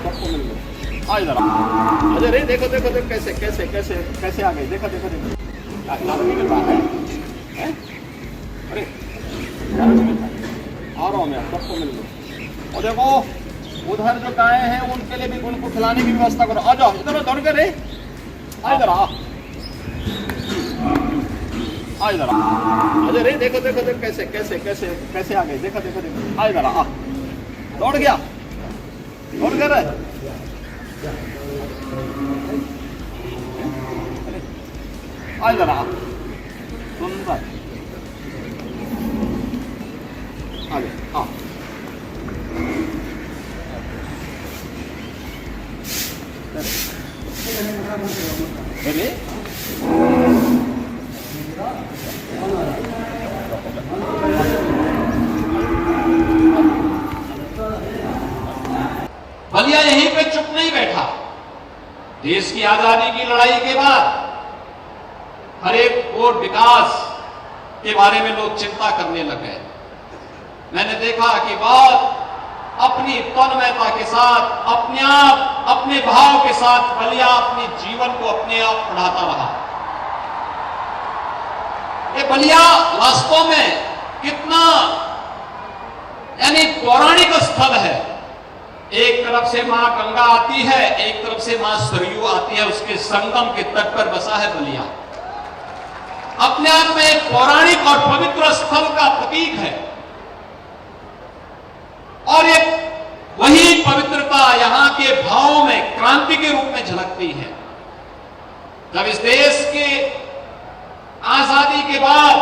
सबको मिल गए। आ इधर अजय रे, देखो देखो देखो कैसे कैसे कैसे कैसे आ गए, देखो देखो देखो नहीं मिल रहा है? अरे नहीं मिल रहा, आ रहा हूँ मैं, सबको मिल गए। और देखो उधर जो गाय हैं उनके लिए भी उनको खिलाने की व्यवस्था करो। आ जाओ इधर, दौड़ के रे, आ इधर आ इधर अजय रे, देखो देखो देखो कैसे कैसे कैसे कैसे आ गए, देखो देखो देखो आ इधर आ, दौड़ गया, दौड़ कर रहे आ इधर आ, सुंदर आगे आ। अरे बलिया यहीं पे चुप नहीं बैठा। देश की आजादी की लड़ाई के बाद हर एक और विकास के बारे में लोग चिंता करने लगे। मैंने देखा कि बात अपनी तन्मयता के साथ, अपने आप अपने भाव के साथ बलिया अपने जीवन को अपने आप बढ़ाता रहा। ये बलिया वास्तव में कितना यानी पौराणिक स्थल है। एक तरफ से मां गंगा आती है, एक तरफ से मां सरयू आती है, उसके संगम के तट पर बसा है बलिया। अपने आप में एक पौराणिक और पवित्र स्थल का प्रतीक है और एक वही पवित्रता यहां के भावों में क्रांति के रूप में झलकती है। जब इस देश के आजादी के बाद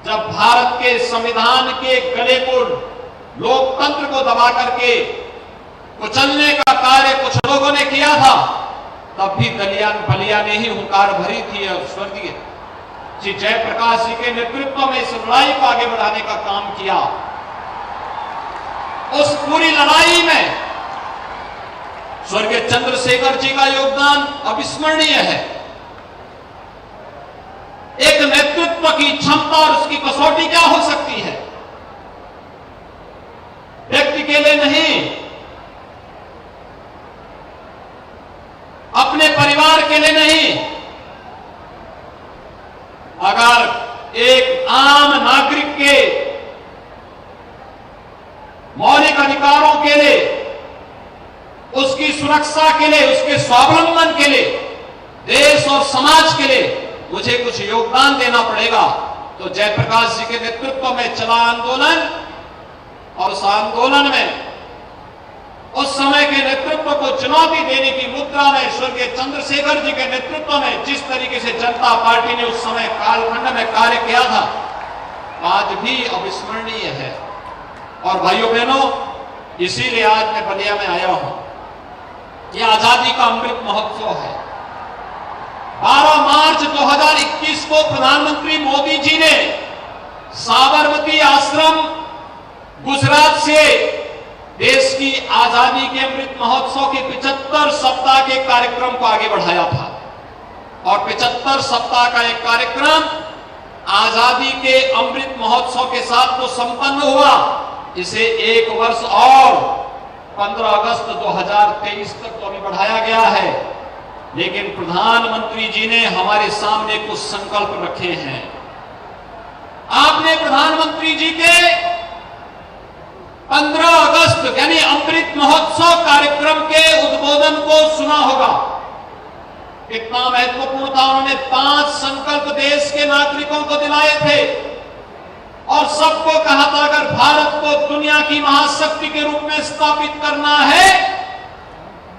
जब भारत के संविधान के गले को, लोकतंत्र को दबा करके कुचलने का कार्य कुछ लोगों ने किया था, तब भी बलिया ने ही हुंकार भरी थी और स्वर्गीय श्री जयप्रकाश जी के नेतृत्व में इस लड़ाई को आगे बढ़ाने का काम किया। उस पूरी लड़ाई में स्वर्गीय चंद्रशेखर जी का योगदान अविस्मरणीय है। एक नेतृत्व की क्षमता और उसकी कसौटी क्या हो सकती है? व्यक्ति के लिए नहीं, अपने परिवार के लिए नहीं, अगर एक आम नागरिक के मौलिक अधिकारों के लिए, उसकी सुरक्षा के लिए, उसके स्वावलंबन के लिए, देश और समाज के लिए मुझे कुछ योगदान देना पड़ेगा, तो जयप्रकाश जी के नेतृत्व में चला आंदोलन और उस आंदोलन में उस समय के नेतृत्व को चुनौती देने की मुद्रा में स्वर्गीय चंद्रशेखर जी के नेतृत्व में जिस तरीके से जनता पार्टी ने उस समय कालखंड में कार्य किया था, आज भी अविस्मरणीय है। और भाइयों बहनों, इसीलिए आज मैं बलिया में आया हूं। यह आजादी का अमृत महोत्सव है। 12 मार्च 2021 को प्रधानमंत्री मोदी जी ने साबरमती आश्रम गुजरात से देश की आजादी के अमृत महोत्सव के 75 सप्ताह के कार्यक्रम को आगे बढ़ाया था। और 75 सप्ताह का एक कार्यक्रम आजादी के अमृत महोत्सव के साथ तो संपन्न हुआ, इसे एक वर्ष और 15 अगस्त 2023 तक तो अभी बढ़ाया गया है। लेकिन प्रधानमंत्री जी ने हमारे सामने कुछ संकल्प रखे हैं। आपने प्रधानमंत्री जी के 15 अगस्त यानी अमृत महोत्सव कार्यक्रम के उद्बोधन को सुना होगा। कितना महत्वपूर्ण था। उन्होंने 5 संकल्प देश के नागरिकों को दिलाए थे और सबको कहा था, अगर भारत को दुनिया की महाशक्ति के रूप में स्थापित करना है,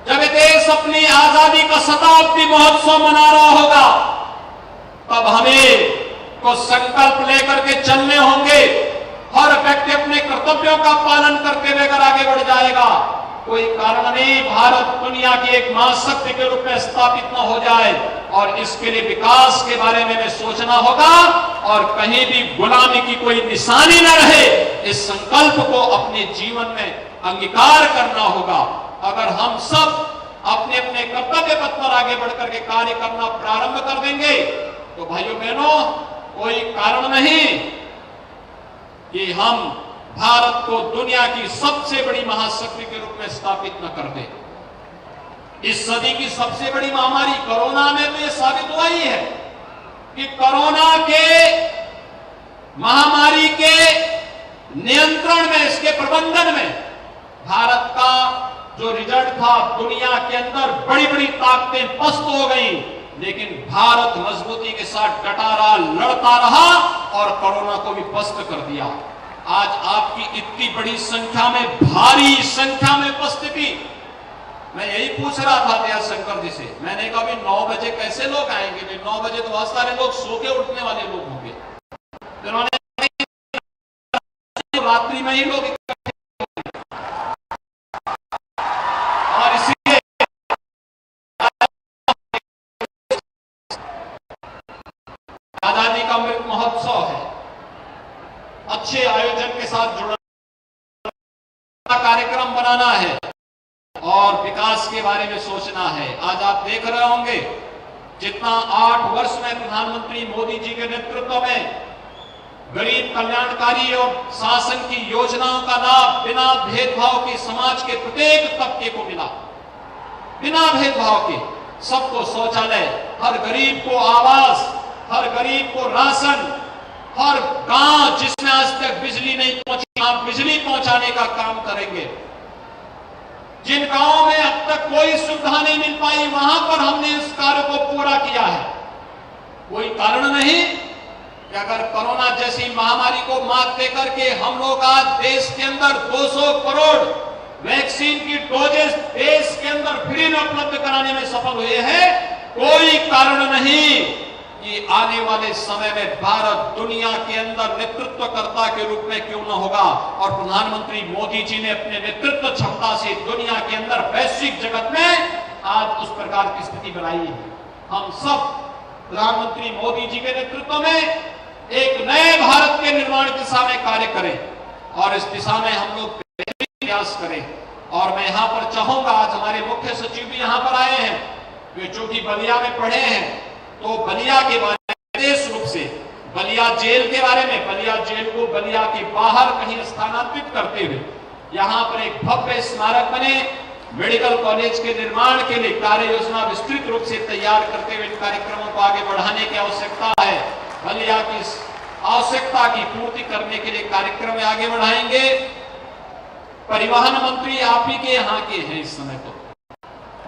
जब देश अपनी आजादी का शताब्दी महोत्सव मना रहा होगा, तब हमें को संकल्प लेकर के चलने होंगे। हर व्यक्ति अपने कर्तव्यों का पालन करते हुए अगर आगे बढ़ जाएगा, कोई कारण नहीं भारत दुनिया की एक महाशक्ति के रूप में स्थापित न हो जाए। और इसके लिए विकास के बारे में हमें सोचना होगा और कहीं भी गुलामी की कोई निशानी न रहे, इस संकल्प को अपने जीवन में अंगीकार करना होगा। अगर हम सब अपने अपने कर्तव्य पथ पर आगे बढ़कर के कार्य करना प्रारंभ कर देंगे, तो भाइयों बहनों, कोई कारण नहीं कि हम भारत को दुनिया की सबसे बड़ी महाशक्ति के रूप में स्थापित न कर दे। इस सदी की सबसे बड़ी महामारी कोरोना में तो यह साबित हुआ ही है कि कोरोना के महामारी के नियंत्रण में, इसके प्रबंधन में भारत का जो रिजल्ट था, दुनिया के अंदर बड़ी बड़ी ताकतें पस्त हो गई, लेकिन भारत मजबूती के साथ डटा रहा, लड़ता रहा और कोरोना को भी पस्त कर दिया। आज आपकी इतनी बड़ी संख्या में, भारी संख्या में उपस्थिति, मैं यही पूछ रहा था दया शंकर जी से, मैंने कहा 9 बजे कैसे लोग आएंगे? 9 बजे तो बहुत सारे लोग सो के उठने वाले लोग होंगे। उन्होंने रात्रि में ही लोग और इसीलिए आजादी का अमृत महोत्सव है, अच्छे आयोजन के साथ जुड़ना, कार्यक्रम बनाना है और विकास के बारे में सोचना है। आज आप देख रहे होंगे जितना 8 वर्ष में प्रधानमंत्री मोदी जी के नेतृत्व में गरीब कल्याणकारी और शासन की योजनाओं का लाभ बिना भेदभाव के समाज के प्रत्येक तबके को मिला, बिना भेदभाव के सबको शौचालय, हर गरीब को आवास, हर गरीब को राशन, हर गांव जिसमें आज तक बिजली नहीं पहुंची, आप बिजली पहुंचाने का काम करेंगे। जिन गांवों में अब तक कोई सुविधा नहीं मिल पाई, वहां पर हमने इस कार्य को पूरा किया है। कोई कारण नहीं कि अगर कोरोना जैसी महामारी को मात देकर के हम लोग आज देश के अंदर 200 करोड़ वैक्सीन की डोजेस देश के अंदर फ्री में उपलब्ध कराने में सफल हुए हैं, कोई कारण नहीं कि आने वाले समय में भारत दुनिया के अंदर नेतृत्वकर्ता के रूप में क्यों न होगा। और प्रधानमंत्री मोदी जी ने अपने नेतृत्व क्षमता से दुनिया के अंदर वैश्विक जगत में आज उस प्रकार की स्थिति बनाई है। हम सब प्रधानमंत्री मोदी जी के नेतृत्व में एक नए भारत के निर्माण की दिशा में कार्य करें और इस दिशा में हम लोग प्रयास करें। और मैं यहां पर चाहूंगा, आज हमारे मुख्य सचिव भी यहां पर आए हैं, वे जो कि बलिया में पढ़े हैं, तो बलिया के बारे में विशेष रूप से बलिया जेल के बारे में, बलिया जेल को बलिया के बाहर कहीं स्थानांतरित करते हुए यहां पर एक भव्य स्मारक बने, मेडिकल कॉलेज के निर्माण के लिए कार्य योजना विस्तृत रूप से तैयार करते हुए इन कार्यक्रमों को आगे बढ़ाने की आवश्यकता है। बलिया की आवश्यकता की पूर्ति करने के लिए कार्यक्रम आगे बढ़ाएंगे। परिवहन मंत्री आप ही के यहाँ के हैं इस समय तो,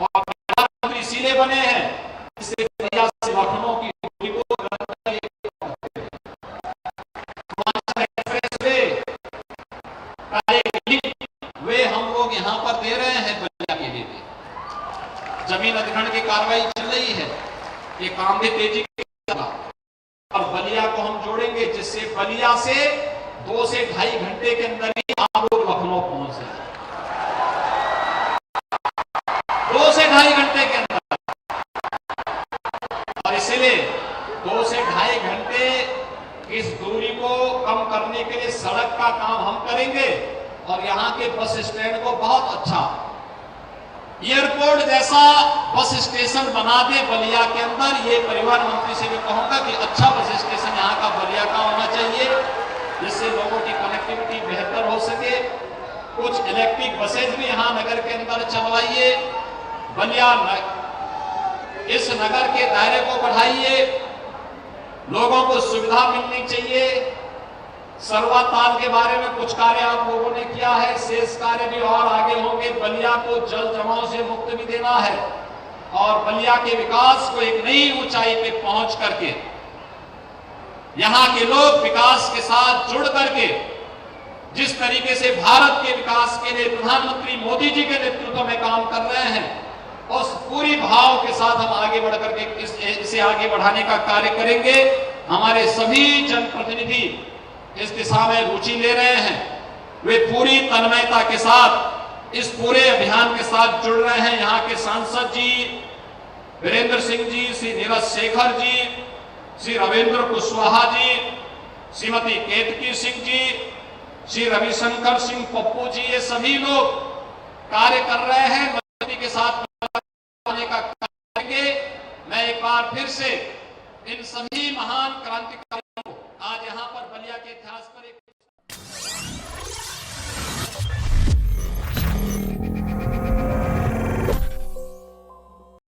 और प्रधानमंत्री इसीलिए बने हैं इससे बलिया से लखनऊ की दूरी को वे हम लोग यहाँ पर दे रहे हैं बलिया के लिए। जमीन अधिग्रहण की कार्रवाई चल रही है, ये काम भी तेजी से और बलिया को हम जोड़ेंगे, जिससे बलिया से 2 से 2.5 घंटे के अंदर ही आप लोग लखनऊ पहुंच जाए, 2 से 2.5 घंटे के अंदर। और इसलिए 2 से 2.5 घंटे इस दूरी को कम करने के लिए सड़क का काम हम करेंगे और यहाँ के बस स्टैंड को बहुत अच्छा एयरपोर्ट जैसा बस स्टेशन बना दे बलिया के अंदर। ये परिवहन मंत्री से भी कहूंगा कि अच्छा बस स्टेशन यहाँ का बलिया का होना चाहिए, जिससे लोगों की कनेक्टिविटी बेहतर हो सके। कुछ इलेक्ट्रिक बसेज भी यहाँ नगर के अंदर चलवाइए, बलिया इस नगर के दायरे को बढ़ाइए, लोगों को सुविधा मिलनी चाहिए। सरवा ताल के बारे में कुछ कार्य आप लोगों ने किया है, शेष कार्य भी और आगे होंगे। बलिया को जल जमाव से मुक्त भी देना है और बलिया के विकास को एक नई ऊंचाई पे पहुंच करके यहां के लोग विकास के साथ जुड़ करके जिस तरीके से भारत के विकास के लिए प्रधानमंत्री मोदी जी के नेतृत्व में काम कर रहे हैं, उस पूरी भाव के साथ हम आगे बढ़ करके इसे आगे बढ़ाने का कार्य करेंगे। हमारे सभी जनप्रतिनिधि इस दिशा में रुचि ले रहे हैं, वे पूरी तन्मयता के साथ इस पूरे अभियान के साथ जुड़ रहे हैं। यहाँ के सांसद जी वीरेंद्र सिंह जी, श्री नीरज शेखर जी, श्री रविंद्र कुशवाहा जी, श्रीमती केतकी सिंह जी, श्री रविशंकर सिंह पप्पू जी, ये सभी लोग कार्य कर रहे हैं, मजबूती के साथ का करेंगे। मैं एक बार फिर से इन सभी महान